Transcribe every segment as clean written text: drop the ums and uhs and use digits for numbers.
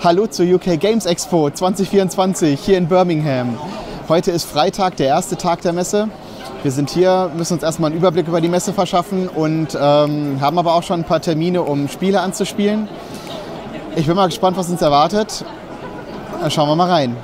Hallo zur UK Games Expo 2024 hier in Birmingham. Heute ist Freitag, der erste Tag der Messe. Wir sind hier, müssen uns erstmal einen Überblick über die Messe verschaffen und haben aber auch schon ein paar Termine, um Spiele anzuspielen. Ich bin mal gespannt, was uns erwartet. Schauen wir mal rein.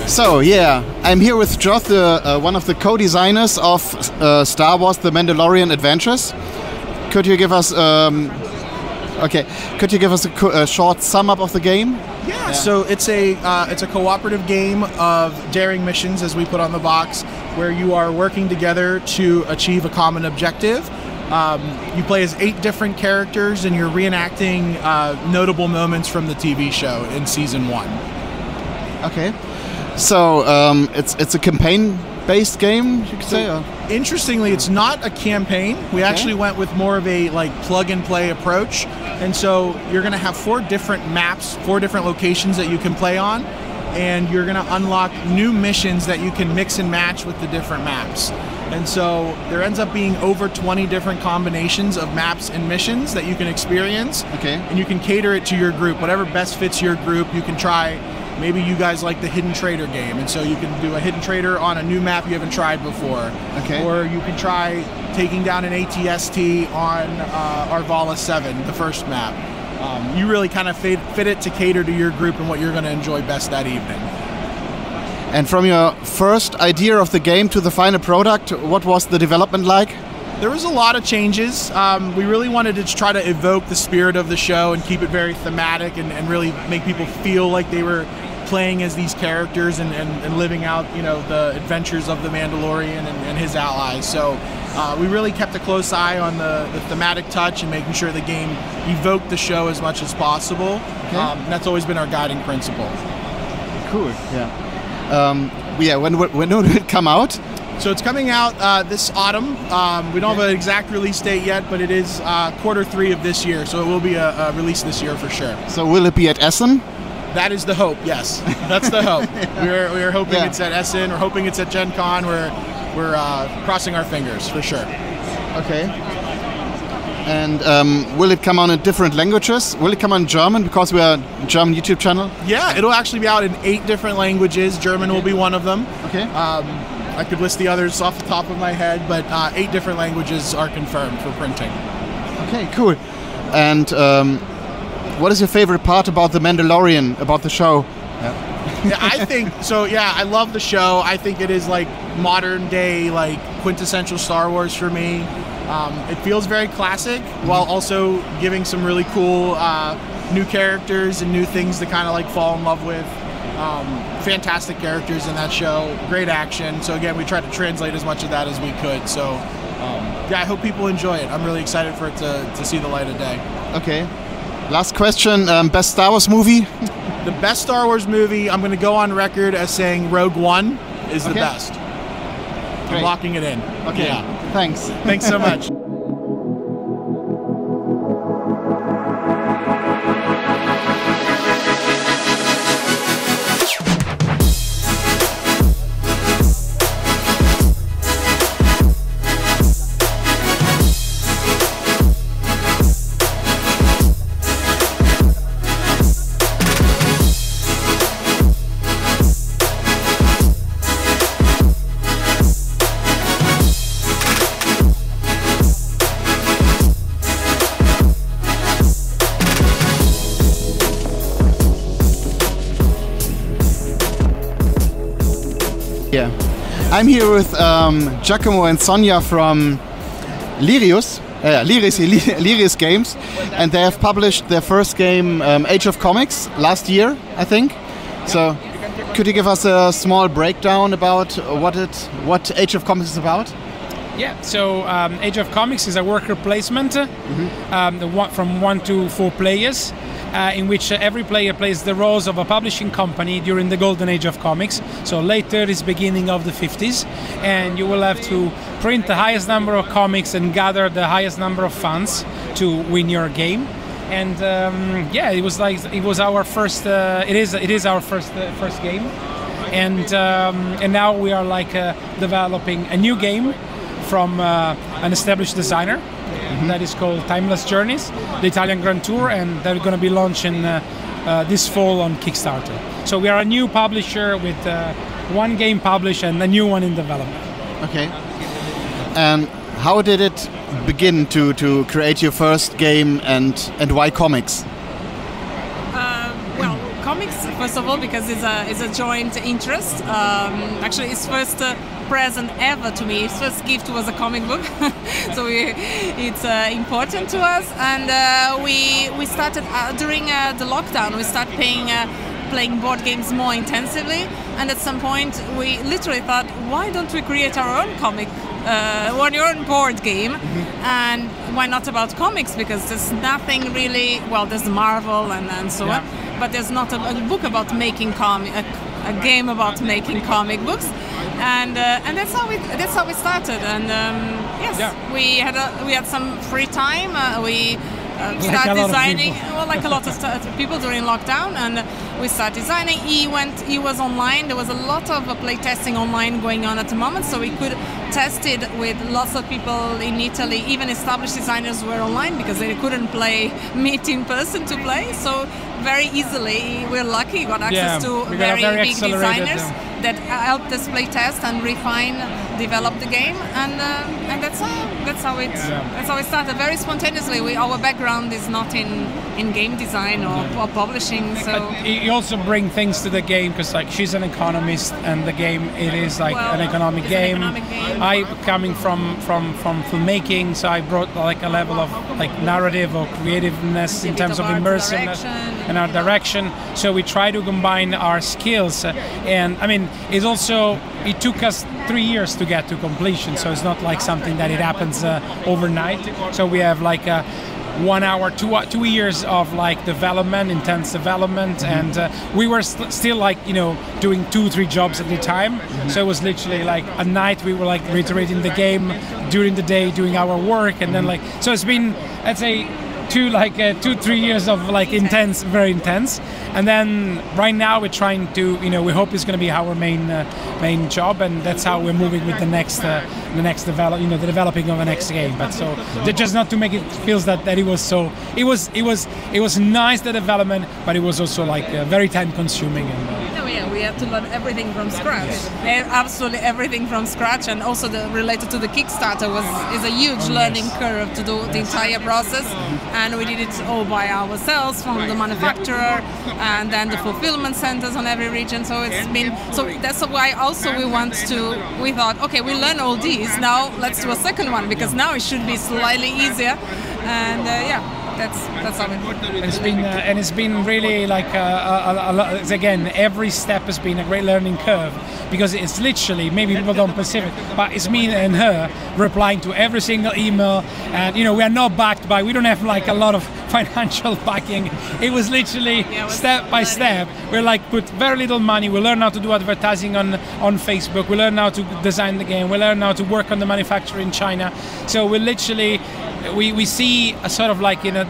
So yeah, I'm here with Joth, one of the co-designers of Star Wars: The Mandalorian Adventures. Could you give us Could you give us a short sum up of the game? Yeah. So it's a cooperative game of daring missions, as we put on the box, where you are working together to achieve a common objective. You play as 8 different characters, and you're reenacting notable moments from the TV show in season 1. Okay. So it's a campaign-based game, you could say. Or? Interestingly, it's not a campaign. We actually went with more of a plug-and-play approach, and so you're going to have 4 different maps, 4 different locations that you can play on, and you're going to unlock new missions that you can mix and match with the different maps. And so there ends up being over 20 different combinations of maps and missions that you can experience. Okay. And you can cater it to your group, whatever best fits your group. You can try. Maybe you guys like the Hidden Trader game, and so you can do a Hidden Trader on a new map you haven't tried before. Okay. Or you can try taking down an ATST on Arvala 7, the first map. You really kind of fit it to cater to your group and what you're going to enjoy best that evening. And from your first idea of the game to the final product, what was the development like? There was a lot of changes. We really wanted to try to evoke the spirit of the show and keep it very thematic and really make people feel like they were playing as these characters and living out, the adventures of the Mandalorian and his allies. So we really kept a close eye on the thematic touch and making sure the game evoked the show as much as possible. Okay. That's always been our guiding principle. Cool. Yeah. When will it come out? So it's coming out this autumn. We don't have an exact release date yet, but it is Q3 of this year, so it will be a release this year for sure. So will it be at Essen? That is the hope, yes. That's the hope. We're hoping it's at Essen. We're hoping it's at Gen Con. We're crossing our fingers for sure. Okay. And will it come on in different languages? Will it come on German, because we're a German YouTube channel? Yeah, it'll actually be out in 8 different languages. German will be one of them. Okay. I could list the others off the top of my head, but 8 different languages are confirmed for printing. Okay, cool. And what is your favorite part about The Mandalorian, about the show? Yeah, I think so. Yeah, I love the show. I think it is like modern day, quintessential Star Wars for me. It feels very classic while also giving some really cool new characters and new things to kind of fall in love with. Fantastic characters in that show, great action. So again, we tried to translate as much of that as we could. So yeah, I hope people enjoy it. I'm really excited for it to see the light of day. Okay. Last question, best Star Wars movie? The best Star Wars movie, I'm going to go on record as saying Rogue One is the best. Great. I'm locking it in. Okay, yeah. Thanks. Thanks so much. Yeah, I'm here with Giacomo and Sonia from Lirius. Lirius Games, and they have published their first game, Age of Comics, last year, I think. So, could you give us a small breakdown about what Age of Comics is about? Yeah, so Age of Comics is a worker placement from 1 to 4 players, in which every player plays the roles of a publishing company during the golden age of comics. So late 30s, beginning of the 50s, and you will have to print the highest number of comics and gather the highest number of funds to win your game. And yeah, it was our first. It is our first game, and now we are developing a new game from an established designer that is called Timeless Journeys, the Italian Grand Tour, and they're going to be launching this fall on Kickstarter. So we are a new publisher with one game published and a new one in development. Okay. And how did it begin to create your first game, and why comics? Well, comics, first of all, because it's a joint interest. Actually, it's first present ever to me. His first gift was a comic book, so it's important to us. And we started during the lockdown. We started playing board games more intensively, and at some point we literally thought, why don't we create our own comic, your own board game, and why not about comics? Because there's nothing really. Well, there's Marvel and so on, but there's not a book about making a game about making comic books. And that's how we started. And yes, we had some free time. We started designing. Well, like a lot of people during lockdown, and we started designing. He was online. There was a lot of play testing online going on at the moment, so we could test it with lots of people in Italy. Even established designers were online because they couldn't meet in person to play. So very easily, we're lucky, got access to very big designers that helped us play test and refine, develop the game, and that's how it started. Very spontaneously. Our background is not in game design or publishing. So but you also bring things to the game, because she's an economist, and the game is an economic game. I coming from filmmaking, so I brought a level of narrative or creativeness in terms of immersiveness and our direction. So we try to combine our skills, and I mean, it took us 3 years to get to completion. So it's not like something that it happens overnight. So we have 1 hour, 2 years of development, intense development, and we were still doing 2-3 jobs at a time. So it was literally at night we were reiterating the game, during the day doing our work, and then so it's been, I'd say, 2-3 years of intense, very intense. And then right now we're trying to, we hope it's going to be our main job, and that's how we're moving with the next the developing of the next game. But so just not to make it feels that it was so. It was nice, the development, but it was also very time consuming. We had to learn everything from scratch. Absolutely everything from scratch, and also related to the Kickstarter is a huge learning curve to do the entire process, and we did it all by ourselves, from the manufacturer and then the fulfillment centers on every region. So that's why also we thought, okay, we learn all these, now let's do a second one, because now it should be slightly easier, and that's how it. It's been really again, every step has been a great learning curve, because it's literally, maybe people don't perceive it, but it's me and her replying to every single email, and we are not backed by, we don't have a lot of financial backing. It was literally step by step. We're put very little money. We learn how to do advertising on Facebook. We learn how to design the game. We learn how to work on the manufacturer in China. So we literally we see a sort of in a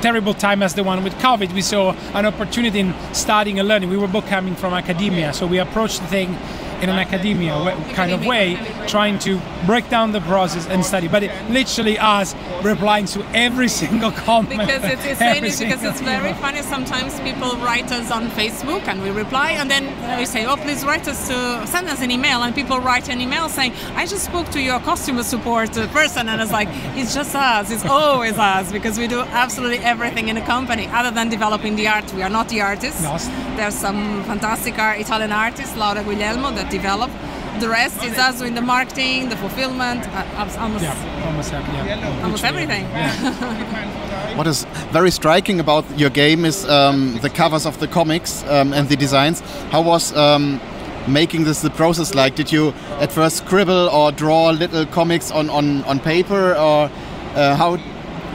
terrible time as the one with COVID, we saw an opportunity in studying and learning. We were both coming from academia, so we approached the thing in an academia kind of way, trying to break down the process and study. But it literally us replying to every single comment. Because it's very funny. Sometimes people write us on Facebook and we reply, and then you say, oh, please send us an email, and people write an email saying, I just spoke to your customer support person, and it's like, it's just us, it's always us, because we do absolutely everything in the company, other than developing the art. We are not the artists. No. There's some fantastic Italian artists, Laura Guglielmo, that develop. The rest is us doing the marketing, the fulfillment, almost everything. Yeah. What is very striking about your game is the covers of the comics and the designs. How was making this the process like? Did you at first scribble or draw little comics on paper, or how?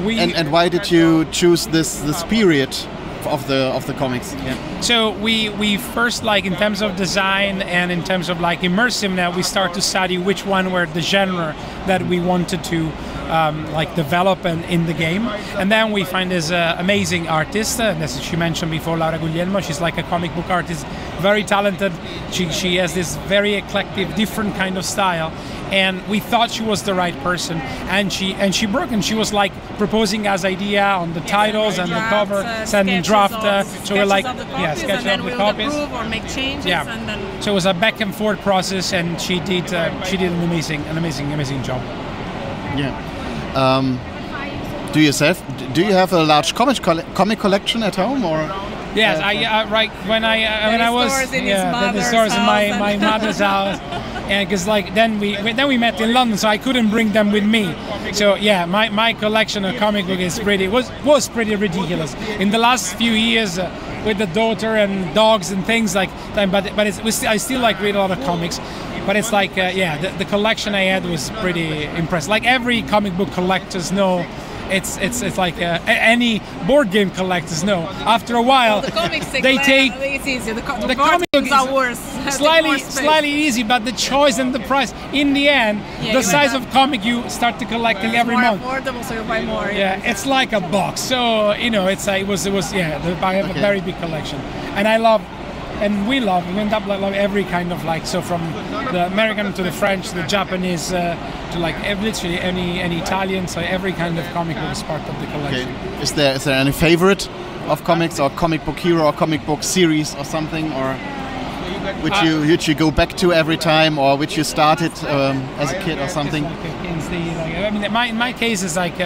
And why did you choose this period of the comics? Yeah. So we first, like, in terms of design and in terms of like immersiveness, we start to study which one were the genre that we wanted to like develop in the game, and then we find this amazing artist, as she mentioned before, Laura Guglielmo. She's like a comic book artist, very talented. She has this very eclectic, different kind of style, and we thought she was the right person, and she broke, and she was like proposing as idea on the titles and the cover, sending draft. So we're like, sketches of the copies, approve or make changes. Yeah. And then so it was a back and forth process, and she did an amazing job. Yeah. Do you have a large comic collection at home, or? Yes, when I was the stores in my mother's house, and because like then we met in London, so I couldn't bring them with me. So yeah, my collection of comic book is was pretty ridiculous in the last few years. With the daughter and dogs and things like that, but I still like read a lot of comics. But it's like, the collection I had was pretty impressive. Like every comic book collectors know, it's like any board game collectors know. After a while, the comics they take it's easy. The comic books are worse. Slightly easy, but the choice and the price. In the end, the size of comic you start to collecting every month. More affordable, so you buy more. Yeah, it's like a box. So I have a very big collection, and I love. And we end up love every kind of so from the American to the French, the Japanese, to like literally any Italian. So every kind of comic book is part of the collection. Okay. Is there any favorite of comics, or comic book hero, or comic book series, or something, or which you go back to every time, or which you started as a kid or something? In my case, it's like.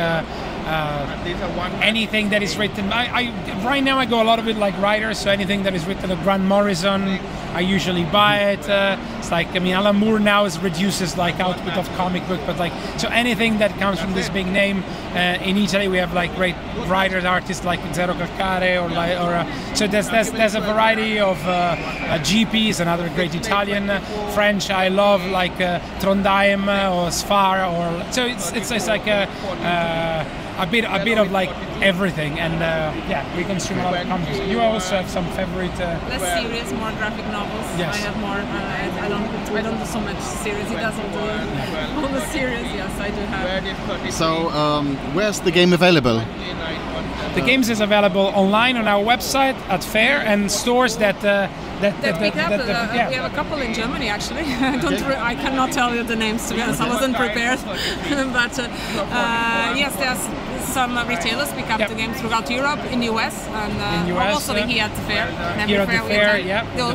Anything that is written, right now I go a lot of it like writers, so anything that is written by Grant Morrison, I usually buy it. It's like, Alan Moore now reduces like output of comic book, but like, so anything that comes from this big name. In Italy we have like great writers, artists like Zero Calcare, so there's a variety of GPs, another great Italian. French I love, like Trondheim or Sfar, or so it's like a bit of like everything, and we consume a lot of comics. You also have some favorite? Less serious, more graphic novels. Yes. I have more. I don't do so much series. He doesn't do all the series. Yes, I do have. So where's the game available? The games is available online on our website at Fair, and stores that pick up. We have a couple in Germany actually. I cannot tell you the names, to be honest. I wasn't prepared. But yes, there's some retailers pick up the game throughout Europe, in the US, and also here at the Fair. Here at the Fair,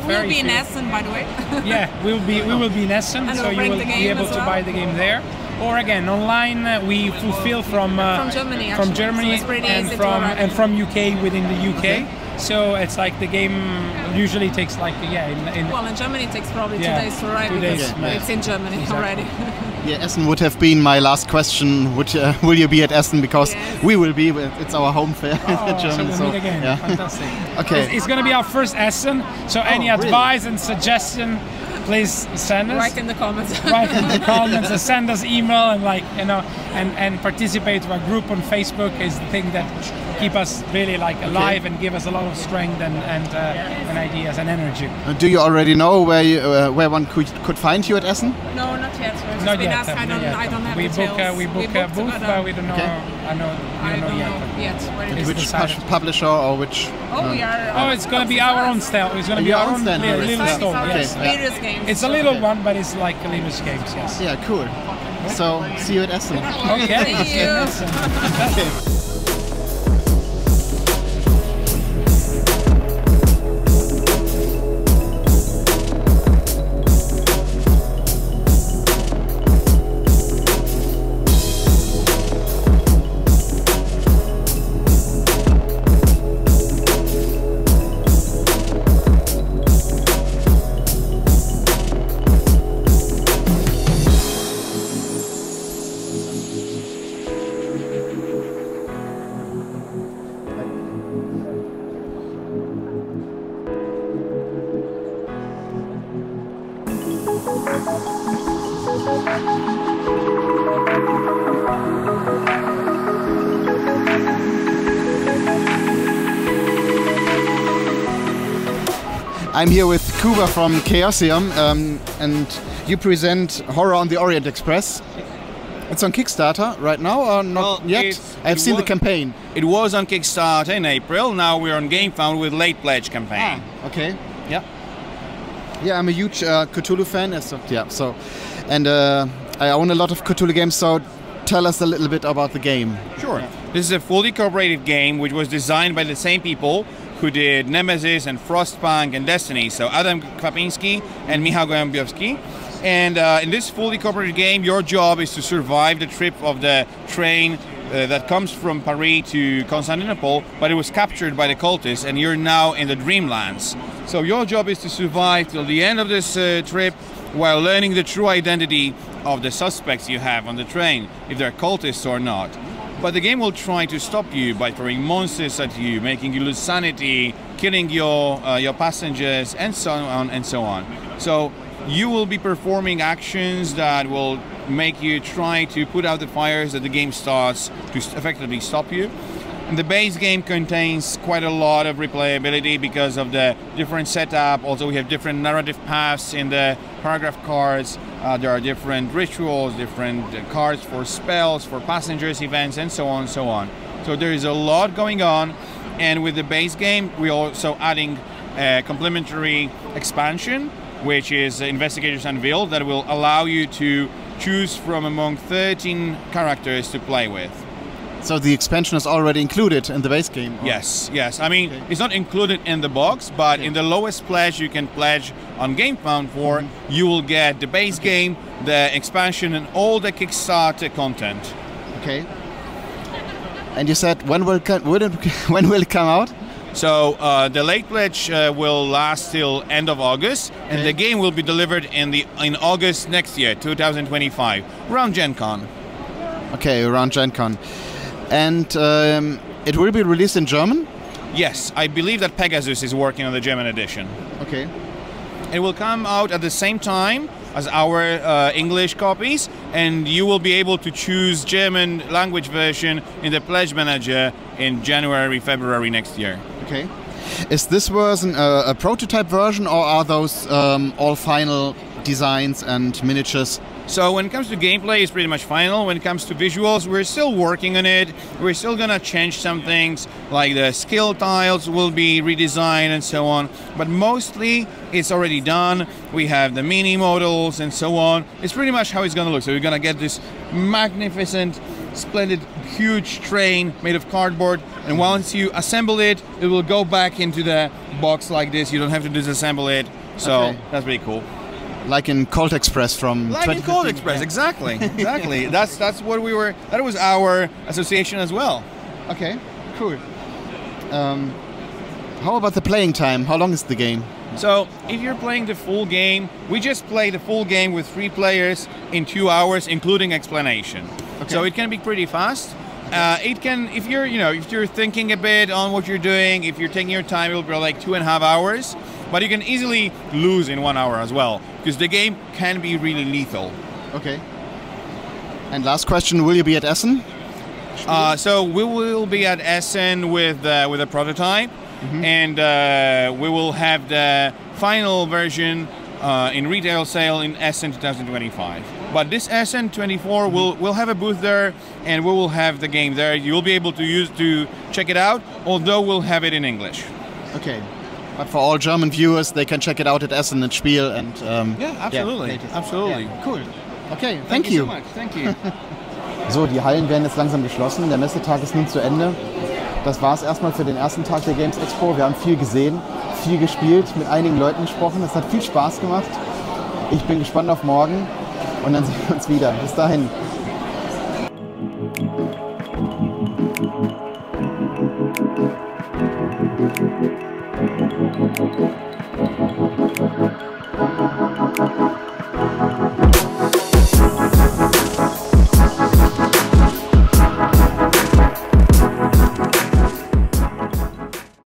We'll be in Essen, by the way. Yeah, we will be in Essen, so you will be able to buy the game there. Or again, online we fulfill from Germany, so and from UK within the UK. Okay. So it's like the game usually takes like in Germany it takes probably 2 days to arrive. 2 days. It's in Germany already. Yeah, Essen would have been my last question. Will you be at Essen? Because we will be. It's our home fair in Germany. So we'll meet again. Yeah. Fantastic. Okay. It's going to be our first Essen. So any advice and suggestion, please send us. Write in the comments. Write in the comments, or send us email, and and participate to our group on Facebook is the thing that keep us really alive and give us a lot of strength and ideas and energy. Do you already know where one could find you at Essen? No, not yet. Not yet. I don't have details. We book a booth, but we don't know. Okay. I don't know yet. Which publisher or which? We are. It's going to be our own style. It's going to be our own little store. Yes. Various games. It's a little one, but it's like Linus Games. Yes. Yeah, cool. So see you at Essen. Okay. See you. Okay. I'm here with Kuba from Chaosium, and you present Horror on the Orient Express. It's on Kickstarter right now, or not yet? I've seen the campaign. It was on Kickstarter in April. Now we're on GameFound with late pledge campaign. Ah, okay. Yeah. Yeah, I'm a huge Cthulhu fan. And I own a lot of Cthulhu games. So tell us a little bit about the game. Sure. This is a fully cooperative game which was designed by the same people who did Nemesis and Frostpunk and Destiny. So Adam Kwapinski and Michał Gołębiowski. And in this fully cooperative game, your job is to survive the trip of the train that comes from Paris to Constantinople, but it was captured by the cultists, and you're now in the Dreamlands. So your job is to survive till the end of this trip while learning the true identity of the suspects you have on the train, if they're cultists or not. But the game will try to stop you by throwing monsters at you, making you lose sanity, killing your passengers, and so on and so on. So you will be performing actions that will make you try to put out the fires that the game starts to effectively stop you. And the base game contains quite a lot of replayability because of the different setup. Also, we have different narrative paths in the paragraph cards. There are different rituals, different cards for spells, for passengers, events, and so on and so on. So there is a lot going on. And with the base game, we're also adding a complementary expansion, which is Investigators Unveiled, that will allow you to choose from among 13 characters to play with. So the expansion is already included in the base game? Or? Yes, yes. I mean, it's not included in the box, but in the lowest pledge you can pledge on GameFound for, you will get the base game, the expansion, and all the Kickstarter content. Okay. And you said when will it come out? So the late pledge will last till end of August, and the game will be delivered in August next year, 2025, around Gen Con. Okay, around Gen Con. And it will be released in German? Yes, I believe that Pegasus is working on the German edition. Okay. It will come out at the same time as our English copies, and you will be able to choose German language version in the Pledge Manager in January, February next year. Okay. Is this version a prototype version, or are those all final designs and miniatures? So when it comes to gameplay, it's pretty much final. When it comes to visuals, we're still working on it. We're still gonna change some things, like the skill tiles will be redesigned and so on. But mostly, it's already done. We have the mini models and so on. It's pretty much how it's gonna look. So we're gonna get this magnificent, splendid, huge train made of cardboard. And once you assemble it, it will go back into the box like this. You don't have to disassemble it. So that's pretty cool. Like in Colt Express from... Like in Colt Express, exactly, exactly. That's what we were, that was our association as well. Okay, cool. How about the playing time? How long is the game? So, if you're playing the full game, we just play the full game with 3 players in 2 hours, including explanation. Okay. So it can be pretty fast. It can, if you're thinking a bit on what you're doing, if you're taking your time, it'll be like 2.5 hours. But you can easily lose in 1 hour as well, because the game can be really lethal. Okay. And last question, will you be at Essen? So we will be at Essen with a prototype, and we will have the final version in retail sale in Essen 2025. But this Essen 24 will have a booth there, and we will have the game there. You'll be able to check it out, although we'll have it in English. Okay. But for all German viewers, they can check it out at Essen and Spiel. And, yeah, absolutely. Yeah, absolutely. Yeah, cool. Okay, thank you. So much. Thank you. So, die Hallen werden jetzt langsam geschlossen. Der Messetag ist nun zu Ende. Das war es erstmal für den ersten Tag der Games Expo. Wir haben viel gesehen, viel gespielt, mit einigen Leuten gesprochen. Es hat viel Spaß gemacht. Ich bin gespannt auf morgen und dann sehen wir uns wieder. Bis dahin.